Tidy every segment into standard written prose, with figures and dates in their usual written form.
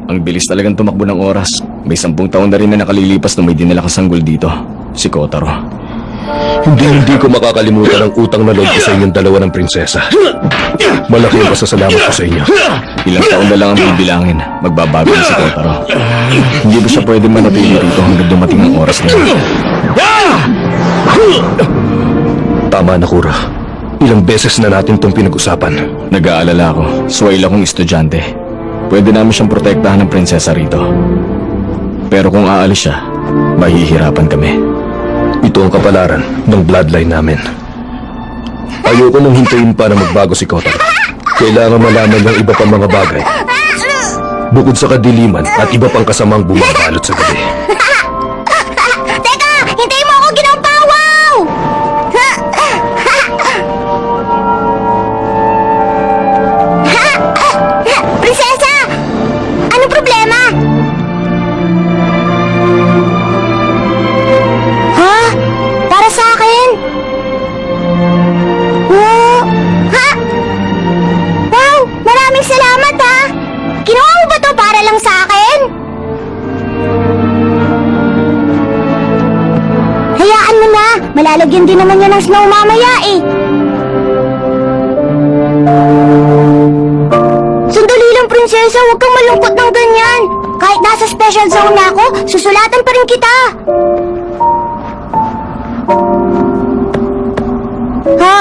Ang bilis talagang tumakbo ng oras. May 10 taon na rin na nakalilipas nung may dinala kang sanggol dito. Si Kotaro. Hindi ko makakalimutan ang utang na loob ko sa inyong dalawa ng prinsesa. Malaki ang pasasalamat ko sa inyo. Ilang taon na lang ang bibilangin. Magbabago na si Kotaro. Hindi ba siya pwede manatili rito hanggang dumating ang oras na yun? Tama na, Kura. Ilang beses na natin itong pinag-usapan. Nag-aalala ako. Swahili akong estudyante. Pwede namin siyang protektahan ng prinsesa rito. Pero kung aalis siya, mahihirapan kami. Ito ang kapalaran ng bloodline namin. Ayoko nang hintayin pa na magbago si Kotaro. Kailangan malaman ng iba pang mga bagay. Bukod sa kadiliman at iba pang kasamang bumabalot sa gabi. Teka! Hintayin mo ako, Ginoong Pawaw! Prinsesa! Anong problema? Ha? Para sa akin? Oh, ha? Wow! Maraming salamat, ha! Ginawa mo ba to para lang sa akin? Hayaan mo na! Malalagyan din naman yan ng snow mamaya eh! Sandali lang, prinsesa! Huwag kang malungkot ng ganyan! Kahit nasa special zone na ako, susulatan pa rin kita! Ha?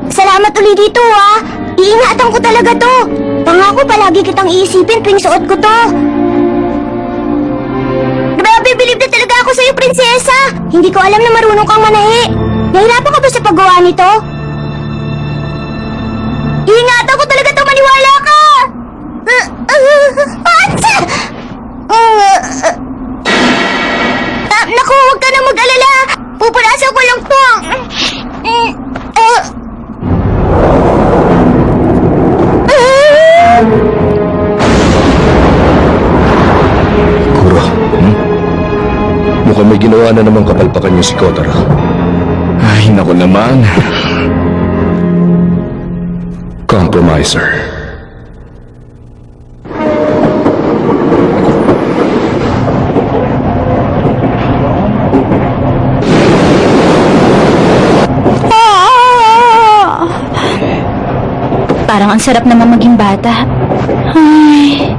Salamat ulit dito, ha? Iingatan ko talaga to! Pangako palagi kitang iisipin tuwing suot ko to! Nabibilib na talaga ako sa'yo, prinsesa! Hindi ko alam na marunong kang manahi! Nahirapan ka ba sa paggawa nito? Iingatan ko talaga to, maniwala ka! Naku, huwag ka na mag-alala! Pupunasan ko lang to! Kuro, mukhang may ginawa na namang kapalpakan niyo si Kotaro. Ay, naku naman. Compromiser. Parang ang sarap naman maging bata. Ay,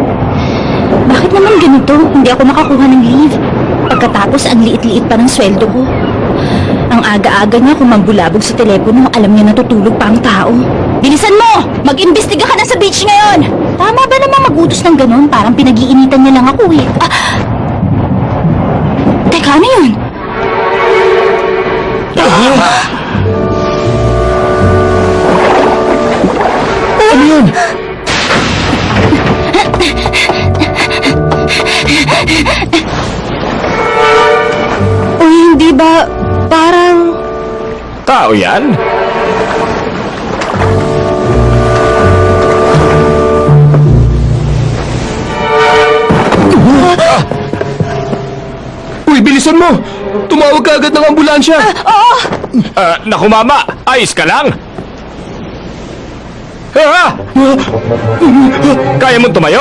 bakit naman ganito? Hindi ako makakuha ng leave. Pagkatapos ang liit-liit pa ng sweldo ko. Ang aga-aga niya kumambulabog sa telepono, alam niya natutulog pa ang tao. Bilisan mo! Mag-imbestiga ka na sa beach ngayon! Tama ba naman mag-utos ng ganun? Parang pinag-iinitan niya lang ako eh. Teka, ano yun? Ano yun? Uy, hindi ba parang... Tao yan? Uy, bilisan mo! Tumawag ka agad ng ambulansya! Oo! Naku mama, ayos ka lang? Kaya mo tumayo?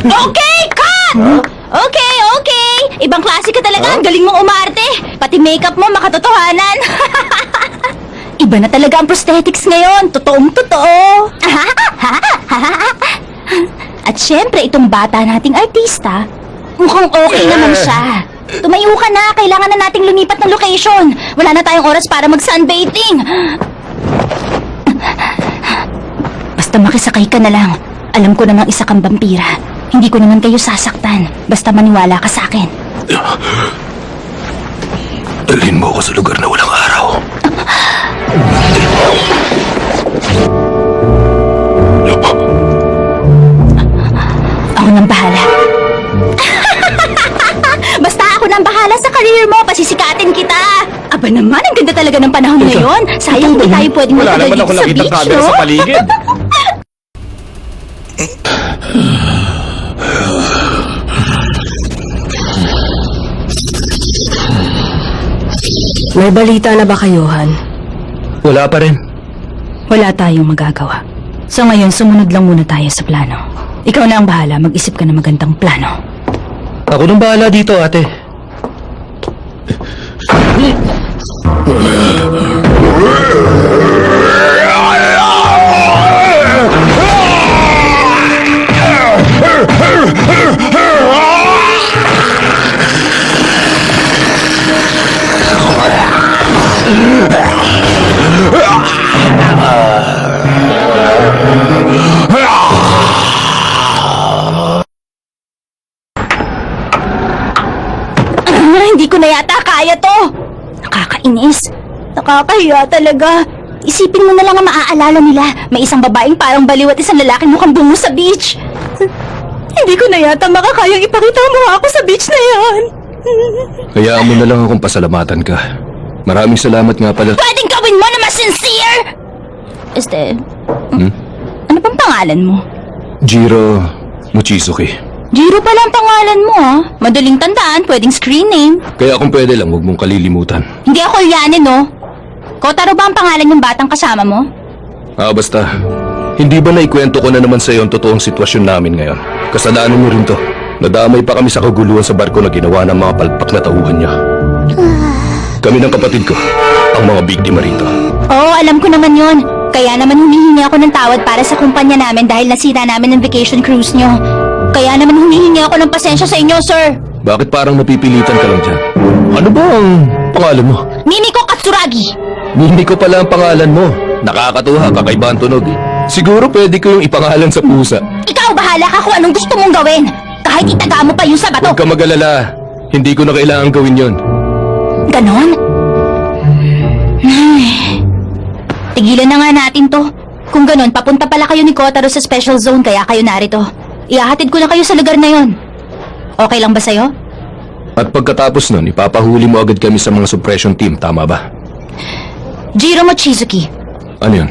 Okay, cut! Okay. Ibang klase ka talaga. Ang galing mong umarte. Pati makeup mo makatotohanan. Iba na talaga ang prosthetics ngayon. Totoong-totoo. At syempre, itong bata nating artista, mukhang okay naman siya. Tumayo ka na. Kailangan na nating lumipat ng location. Wala na tayong oras para mag-sunbathing. Basta makisakay ka na lang. Alam ko namang isa kang vampira. Hindi ko naman kayo sasaktan. Basta maniwala ka sa akin. Dalhin mo ako sa lugar na walang araw. Ako nang bahala. Basta ako nang bahala sa career mo. Pasisikatin kita. Aba naman, ang ganda talaga ng panahon ngayon. Sayang hindi tayo pwedeng Wala magtagal naman dito ako sa nakita beach, camera no? sa paligid. May balita na ba kayo, Han? Wala pa rin. Wala tayong magagawa. So ngayon, sumunod lang muna tayo sa plano. Ikaw na ang bahala, mag-isip ka na magandang plano. Ako nang bahala dito, ate. Hindi ko na yata kaya to! Nakakainis. Nakakahiya talaga. Isipin mo na lang ang maaalala nila. May isang babaeng parang baliw at isang lalaking mukhang bungo sa beach. Hindi ko na yata makakayang ipakita mo ako sa beach na yan. Hayaan mo na lang akong pasalamatan ka. Maraming salamat nga pala. Pwedeng gawin mo na mas sincere! Ano pang pangalan mo? Jiro Mochizuki. Jiro pala ang pangalan mo, ah. Madaling tandaan, pwedeng screen name. Kaya kung pwede lang, huwag mong kalilimutan. Hindi ako Yanin, no? Kotaro ba ang pangalan ng batang kasama mo? Basta. Hindi ba naikwento ko na naman sa iyo ang totoong sitwasyon namin ngayon? Kasalanan mo rin to. Nadamay pa kami sa kaguluhan sa barko na ginawa ng mga palpak na tauhan niya. Kami ng kapatid ko, ang mga biktima rito. Oo, alam ko naman yon. Kaya naman humihingi ako ng tawad para sa kumpanya namin dahil nasira namin ang vacation cruise nyo. Kaya naman humihingi ako ng pasensya sa inyo, sir. Bakit parang napipilitan ka lang dyan? Ano ba ang pangalan mo? Mimiko Katsuragi. Hindi ko pala ang pangalan mo. Nakakatuwa, kakaiba ang tunog eh. Siguro pwede ko yung ipangalan sa pusa. Ikaw bahala ka kung anong gusto mong gawin. Kahit itaga mo pa yung sa bato. Huwag ka mag-alala. Hindi ko na kailangan gawin yon. Ganon? Tigilan na nga natin to. Kung ganon, papunta pala kayo ni Kotaro sa special zone kaya kayo narito. Ihahatid ko na kayo sa lugar na yon. Okay lang ba sa'yo? At pagkatapos nun, ipapahuli mo agad kami sa mga suppression team, tama ba? Jiro Mochizuki, Ano yun?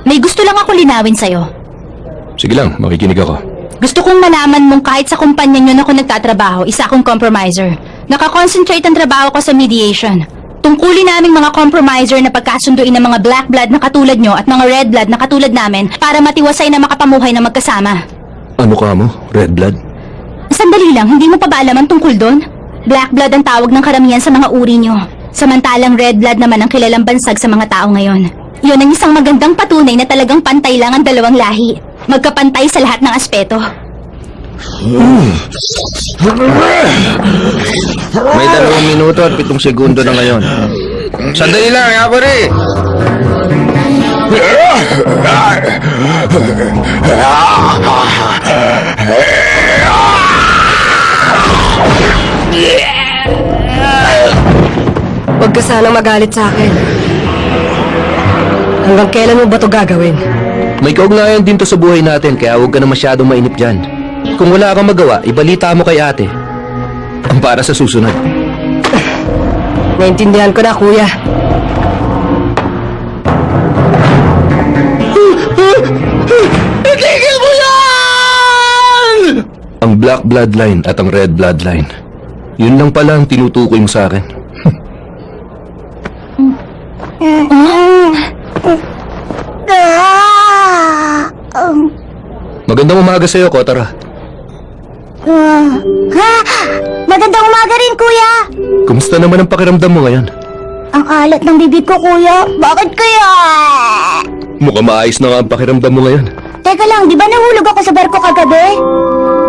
may gusto lang ako linawin sa'yo. Sige lang, makikinig ako. Gusto kong malaman mong kahit sa kumpanya nyo na ako nagtatrabaho, isa akong compromiser. Nakakonsentrate ang trabaho ko sa mediation. Tungkulin naming mga compromiser na pagkasunduin ng mga black blood na katulad nyo at mga red blood na katulad namin para matiwasay na makapamuhay na magkasama. Ano ka mo? Red blood? Sandali lang, hindi mo pa ba alam ang tungkol doon? Black blood ang tawag ng karamihan sa mga uri nyo. Samantalang red blood naman ang kilalang bansag sa mga tao ngayon. Yun ang isang magandang patunay na talagang pantay lang ang dalawang lahi. Magkapantay sa lahat ng aspeto. May 2 minuto at 7 segundo na ngayon. Sandali lang, pare! Huwag ka sanang magalit sa akin. Hanggang kailan mo ba to gagawin? May kaugnayan din to sa buhay natin, kaya huwag ka na masyadong mainip dyan. Kung wala kang magawa, ibalita mo kay ate. Ang para sa susunod. Naintindihan ko na, kuya. Itigil mo yan! Ang black bloodline at ang red bloodline. Yun lang pala ang tinutukoy mo sa akin. Magandang umaga sa'yo, Kotaro. Magandang umaga rin, kuya! Kumusta naman ang pakiramdam mo ngayon? Ang alat ng bibig ko, kuya. Bakit kaya? Mukhang maayos na nga ang pakiramdam mo ngayon. Teka lang, di ba nahulog ako sa barko kagabi?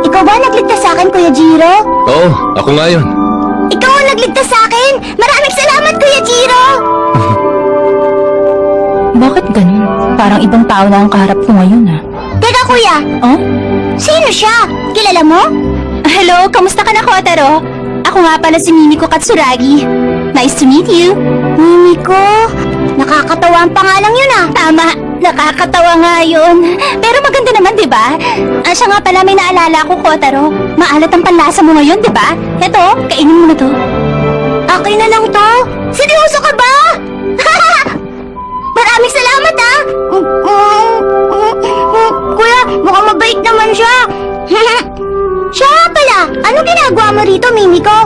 Ikaw ba nagligtas sa akin, Kuya Jiro? Oo, ako nga yun. Ikaw ang nagligtas sa akin! Maraming salamat, Kuya Jiro! Bakit ganun? Parang ibang tao na ang kaharap ko ngayon, ah. Teka, kuya! Oh? Sino siya? Kilala mo? Hello, kamusta ka na, Kotaro? Ako nga pala si Mimiko Katsuragi. Nice to meet you. Mimiko? Nakakatawa ang pangalang yun, ah. Tama, nakakatawa nga yun. Pero maganda naman, di ba? Siya nga pala, may naalala ko, Kotaro. Maalat ang panlasa mo ngayon, di ba? Eto, kainin mo na to. Akin na lang to? Seryoso ka ba? Maraming salamat, ah! Kuya, mukhang mabait naman siya. Siya pala, anong ginagawa mo rito, Mimiko?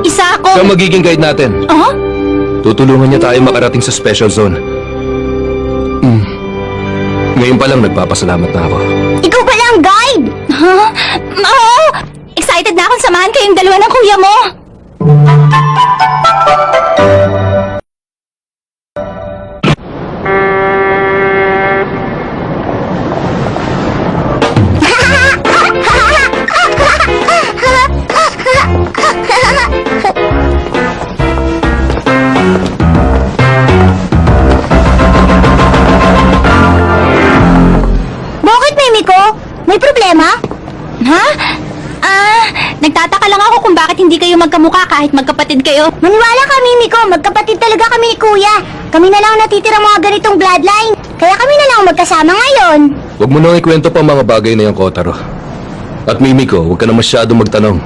Isa Siya ako... magiging guide natin. Oh? Tutulungan niya tayo makarating sa special zone. Ngayon pa lang nagpapasalamat na ako. Ikaw pala ang guide! Huh? Oo! Excited na akong samahan kayong dalawa ng kuya mo! Bakit, Mimiko? May problema? Ha? Nagtataka lang ako kung bakit hindi kayo magkamukha kahit magkapatid kayo. Maniwala ka, Mimiko. Magkapatid talaga kami ni Kuya. Kami na lang natitira mga ganitong bloodline. Kaya kami na lang magkasama ngayon. Huwag mo nang ikwento pa mga bagay na yan, Kotaro. At Mimiko, huwag ka na masyadong magtanong.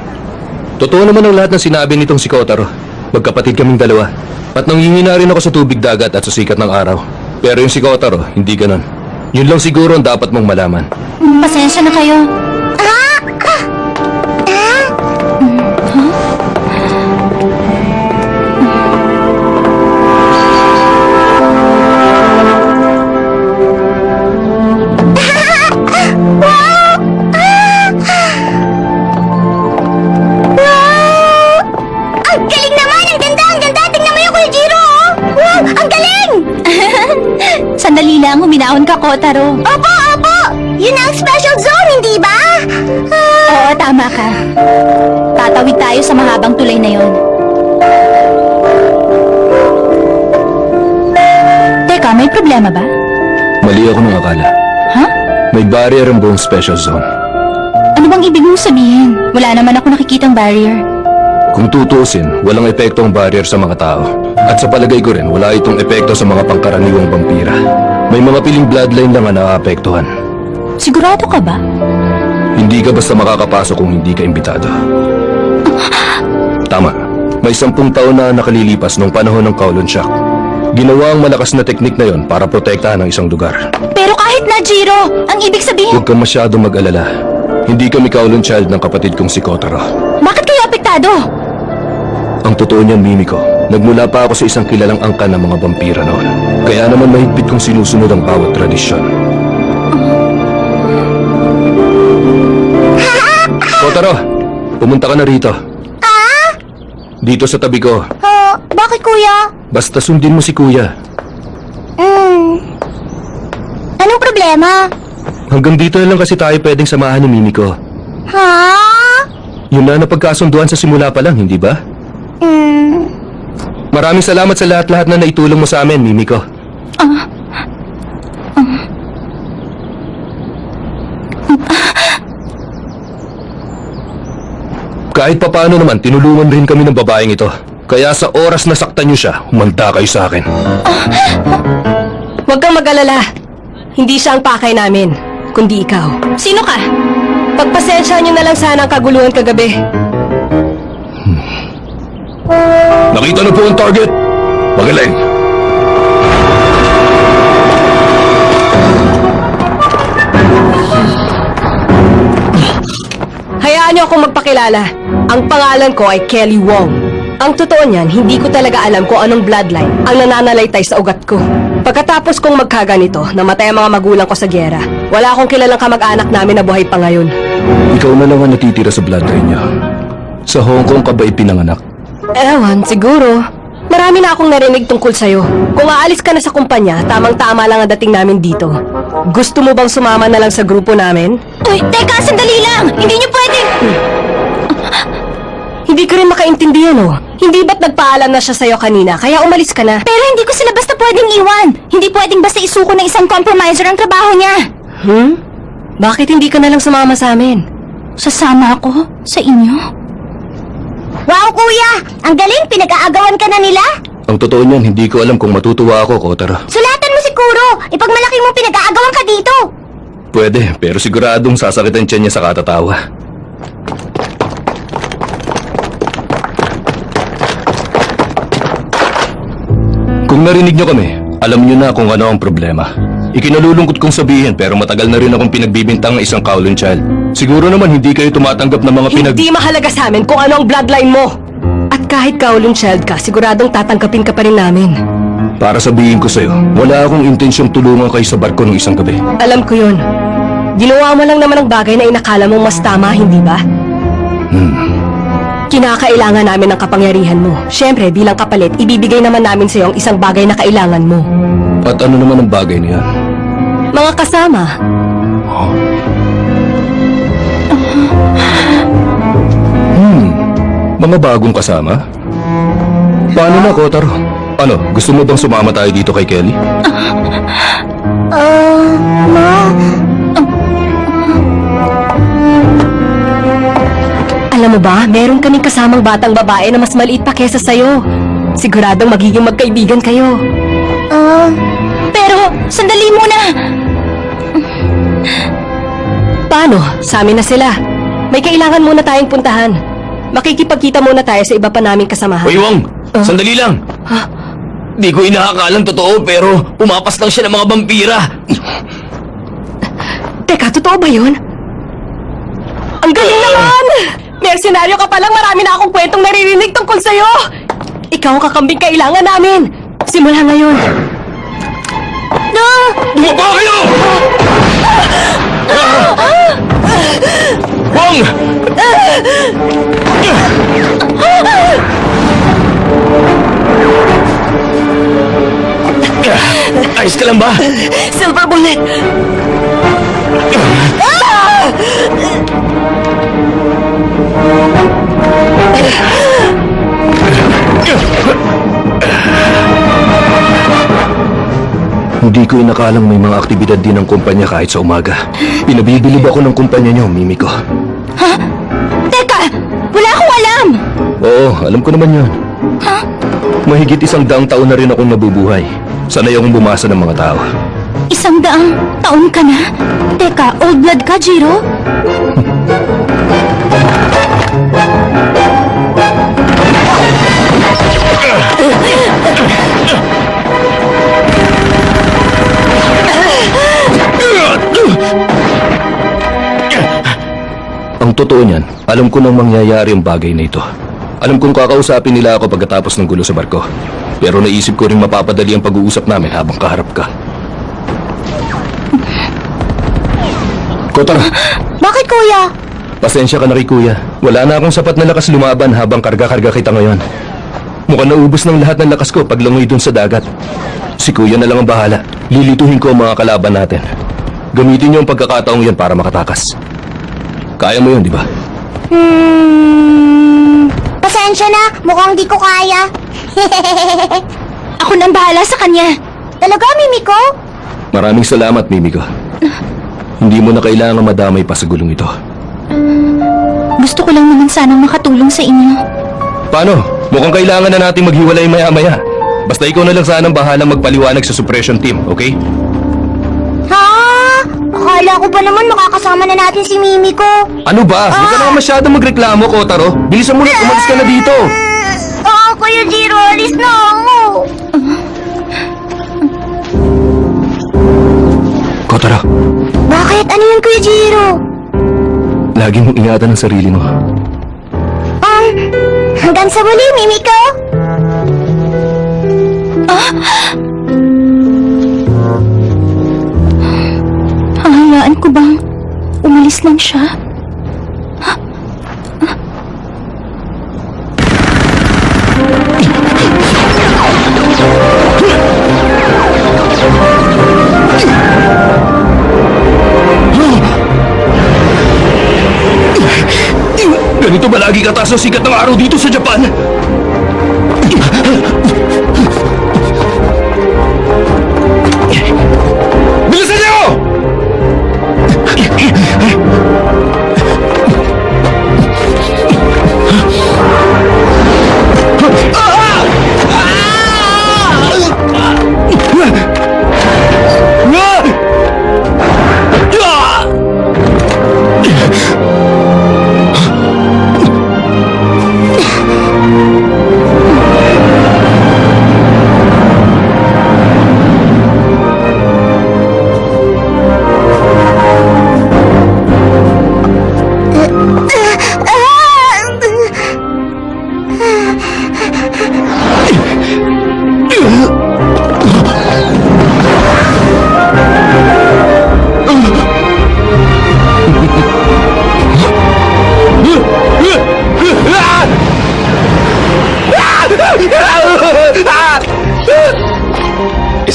Totoo naman ang lahat ng sinabi nitong si Kotaro. Magkapatid kaming dalawa. At nangingi na rin ako sa tubig dagat at sa sikat ng araw. Pero yung si Kotaro, hindi ganon. Yun lang siguro ang dapat mong malaman. Pasensya na kayo. Ang galing naman! Ang ganda! Ang ganda! Tingnan mo yung Kuya Jiro! Oh! Wow! Ang galing! Sandali lang, huminahon ka, Kotaro. Opo! Opo! Yun ang special zone, hindi ba? Oo, tama ka. Tatawid tayo sa mahabang tulay na yon. Teka, may problema ba? Mali ako nung akala. Ha? May barrier ang buong special zone. Ano bang ibig mong sabihin? Wala naman ako nakikitang barrier. Kung tutuusin, walang epekto ang barrier sa mga tao. At sa palagay ko rin, wala itong epekto sa mga pangkaraniwang vampira. May mga piling bloodline lang ang naaapektuhan. Sigurado ka ba? Hindi ka basta makakapasok kung hindi ka imbitado. Tama. May 10 taon na nakalilipas nung panahon ng Kowloon Shock. Ginawa ang malakas na teknik na yon para protektahan ang isang lugar. Pero kahit na, Jiro, ang ibig sabihin... Huwag kang masyadong mag-alala. Hindi kami Kowloon child ng kapatid kong si Kotaro. Bakit kayo apektado? Ang totoo niyan, Mimiko, nagmula pa ako sa isang kilalang angkan ng mga vampira noon. Kaya naman mahigpit kong sinusunod ang bawat tradisyon. Kotaro, pumunta ka na rito. Dito sa tabi ko. Bakit, Kuya? Basta sundin mo si Kuya. Anong problema? Hanggang dito na lang kasi tayo pwedeng samahan ni Mimiko. Ha? Yun na napagkasunduan sa simula pa lang, hindi ba? Maraming salamat sa lahat-lahat na naitulong mo sa amin, Mimiko. Kahit papaano naman, tinulungan rin kami ng babaeng ito. Kaya sa oras na saktan niyo siya, humanda kayo sa akin. Huwag kang mag-alala. Hindi siya ang pakay namin, kundi ikaw. Sino ka? Pagpasensya niyo na lang sana ang kaguluhan kagabi. Nakita na po ang target. Magaling. Hayaan niyo akong magpakilala. Ang pangalan ko ay Kelly Wong. Ang totoo niyan, hindi ko talaga alam kung anong bloodline ang nananalaytay sa ugat ko. Pagkatapos kong magkaganito, namatay ang mga magulang ko sa gyera. Wala akong kilalang kamag-anak namin na buhay pa ngayon. Ikaw na lang ang natitira sa bloodline niya. Sa Hong Kong ka ba ipinanganak? Ewan, siguro. Marami na akong narinig tungkol sa'yo. Kung aalis ka na sa kumpanya, tamang-tama lang ang dating namin dito. Gusto mo bang sumama na lang sa grupo namin? Uy, teka, sandali lang! Hindi niyo pwedeng... Hindi ko rin makaintindihan, oh. Hindi ba't nagpaalam na siya sa'yo kanina, kaya umalis ka na? Pero hindi ko sila basta pwedeng iwan. Hindi pwedeng basta isuko ng isang compromiser ang trabaho niya. Bakit hindi ka na lang sumama sa amin? Sasama ako sa inyo? Wow, Kuya! Ang galing! Pinag-aagawan ka na nila? Ang totoo niyan, hindi ko alam kung matutuwa ako, Kotaro. Sulatan mo si Kuro! Ipagmalaki mo pinag-aagawan ka dito! Pwede, pero siguradong sasakitan siya niya sa katatawa. Kung narinig niyo kami, alam niyo na kung ano ang problema. Ikinalulungkot kong sabihin pero matagal na rin akong pinagbibintang ng isang Kowloon child. Siguro naman hindi kayo tumatanggap ng mga Hindi mahalaga sa amin kung ano ang bloodline mo. At kahit kaulong child ka, siguradong tatanggapin ka pa rin namin. Para sabihin ko sa'yo, wala akong intensyong tulungan kayo sa barko ng isang gabi. Alam ko yun. Ginawa mo lang naman ang bagay na inakala mong mas tama, hindi ba? Kinakailangan namin ng kapangyarihan mo. Siyempre, bilang kapalit, ibibigay naman namin sa'yo ang isang bagay na kailangan mo. At ano naman ang bagay na yan? Mga kasama. Mga bagong kasama? Paano na, Kotaro? Ano, gusto mo bang sumama tayo dito kay Kelly? Alam mo ba, meron kaming kasamang batang babae na mas maliit pa kesa sa'yo. Siguradong magiging magkaibigan kayo. Pero, sandali muna! Paano? Sa amin na sila. May kailangan muna tayong puntahan. Makikipagkita muna tayo sa iba pa naming kasamahan. Uy, Wong! Sandali lang! Di ko inakakalang totoo pero pumapas lang siya ng mga vampira. Teka, totoo ba yun? Ang galing naman! Mersenaryo ka palang, marami na akong kwentong naririnig tungkol sa'yo! Ikaw ang kakambing kailangan namin! Simula ngayon! Bumaba kayo! Wong! Ayos ka lang ba? Silver Bullet! Hindi ko inakalang may mga aktibidad din ng kumpanya kahit sa umaga. Pinabibilib ako ng kumpanya niyo, Mimiko. Teka! Wala akong alam! Oo, alam ko naman yun. Mahigit 100 taon na rin akong nabubuhay. Sanay akong bumasa ng mga tao. 100 taon ka na? Teka, old blood ka, Jiro? Ang totoo niyan, alam ko nang mangyayari ang bagay na ito. Alam kong kakausapin nila ako pagkatapos ng gulo sa barko. Pero naisip ko rin mapapadali ang pag-uusap namin habang kaharap ka. Kotaro, Bakit, kuya? pasensya ka na kay kuya. Wala na akong sapat na lakas lumaban habang karga-karga kita ngayon. Mukhang naubos ng lahat ng lakas ko paglangoy dun sa dagat. Si kuya na lang ang bahala. Lilituhin ko ang mga kalaban natin. Gamitin niyo ang pagkakataong yan para makatakas. Kaya mo yun, di ba? Pasensya na, mukhang di ko kaya. Ako nang bahala sa kanya. Talaga, Mimiko? Maraming salamat, Mimiko. Hindi mo na kailangan madamay pa sa gulong ito. Gusto ko lang naman sanang makatulong sa inyo. Paano? Mukhang kailangan na natin maghiwalay maya-maya. Basta ikaw na lang sanang bahalang magpaliwanag sa suppression team, okay? Ha? Akala ko ba naman makakasama na natin si Mimiko? Ano ba? Huwag ka naman masyadong magreklamo, Kotaro. Bilisan mo na, umalis ka na dito. Oo, Kuya Jiro, alis na ako. Kotaro, Bakit? Ano yun, Kuya Jiro? lagi mong ingatan ang sarili mo. Hanggang sa muli, Mimiko. Hahayaan ko bang umalis lang siya? Ganito ba lagi kataas ang sikat ng araw dito sa Japan? Bilisan niyo!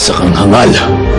Isa kang hangal.